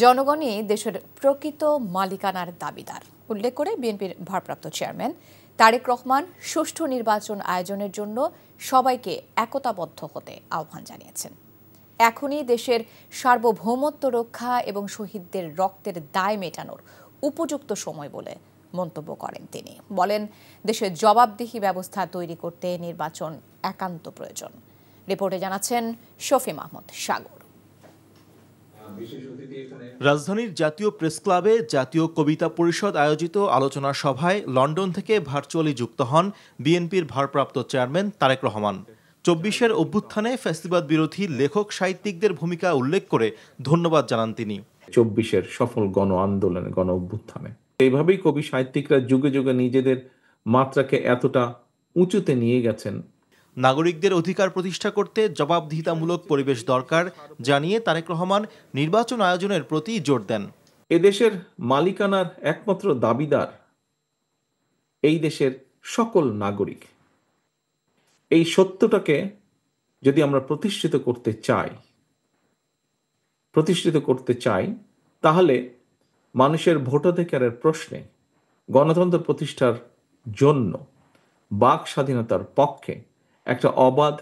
জনগণই দেশের প্রকৃত মালিকানার দাবিদার উল্লেখ করে বিএনপির ভারপ্রাপ্ত চেয়ারম্যান তারেক রহমান সুষ্ঠু নির্বাচন আয়োজনের জন্য সবাইকে একতাবদ্ধ হতে আহ্বান জানিয়েছেন। এখনই দেশের সার্বভৌমত্ব রক্ষা এবং শহীদদের রক্তের দায় মেটানোর উপযুক্ত সময় বলে মন্তব্য করেন তিনি। বলেন, দেশের জবাবদিহি ব্যবস্থা তৈরি করতে নির্বাচন একান্ত প্রয়োজন। রিপোর্টে জানাচ্ছেন শফি মাহমুদ সাগর। রাজধানীর জাতীয় প্রেস ক্লাবে জাতীয় কবিতা পরিষদ আয়োজিত আলোচনা সভায় লন্ডন থেকে ভার্চুয়ালি যুক্ত হন বিএনপির ভারপ্রাপ্ত চেয়ারম্যান তারেক রহমান। ২৪-এর অভ্যুত্থানে ফ্যাসিবাদ বিরোধী লেখক সাহিত্যিকদের ভূমিকা উল্লেখ করে ধন্যবাদ জানান তিনি। ২৪-এর সফল গণ আন্দোলনে, গণ অভ্যুত্থানে এইভাবেই কবি সাহিত্যিকরা যুগে যুগে নিজেদের মাত্রাকে এতটা উঁচুতে নিয়ে গেছেন। নাগরিকদের অধিকার প্রতিষ্ঠা করতে জবাবদিহিতামূলক পরিবেশ দরকার জানিয়ে তারেক রহমান নির্বাচন আয়োজনের প্রতি জোর দেন। এদেশের মালিকানার একমাত্র দাবিদার এই দেশের সকল নাগরিক। এই সত্যটাকে যদি আমরা প্রতিষ্ঠিত করতে চাই তাহলে মানুষের ভোটাধিকারের প্রশ্নে, গণতন্ত্র প্রতিষ্ঠার জন্য, বাক স্বাধীনতার পক্ষে, একটা অবাধ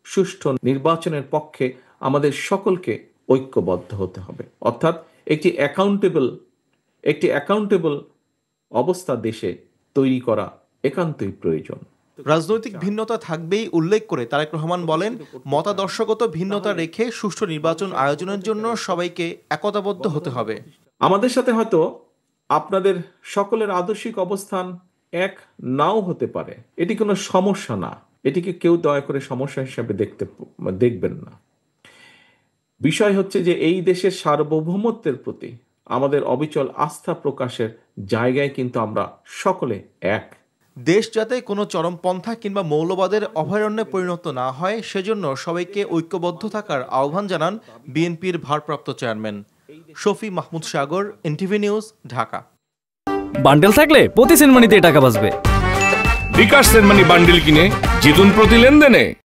সুষ্ঠু নির্বাচনের পক্ষে আমাদের সকলকে ঐক্যবদ্ধ হতে হবে। অর্থাৎ একটি অ্যাকাউন্টেবল অবস্থা দেশে তৈরি করা একান্তই প্রয়োজন। রাজনৈতিক ভিন্নতা থাকবেই উল্লেখ করে তারেক রহমান বলেন, মতাদর্শগত ভিন্নতা রেখে সুষ্ঠু নির্বাচন আয়োজনের জন্য সবাইকে একতাবদ্ধ হতে হবে। আমাদের সাথে হয়তো আপনাদের সকলের আদর্শিক অবস্থান এক নাও হতে পারে, এটি কোনো সমস্যা না। এটিকে কেউ দয়া করে সমস্যা হিসেবে দেখবেন না। বিষয় হচ্ছে যে এই দেশের সার্বভৌমত্বের প্রতি আমাদের অবিচল আস্থা প্রকাশের জায়গায় কিন্তু আমরা সকলে এক। দেশ যাতে কোনো চরমপন্থা কিংবা মৌলবাদের অভয়ারণ্যে পরিণত না হয় সেজন্য সবাইকে ঐক্যবদ্ধ থাকার আহ্বান জানান বিএনপির ভারপ্রাপ্ত চেয়ারম্যান। শফি মাহমুদ সাগর, এনটিভি নিউজ, ঢাকা। বান্ডেল থাকলে প্রতি সেনমানিতে টাকা বাঁচবে। বিকাশ সেনমানি বান্ডেল কিনে জিতুন প্রতি লেনদেনে।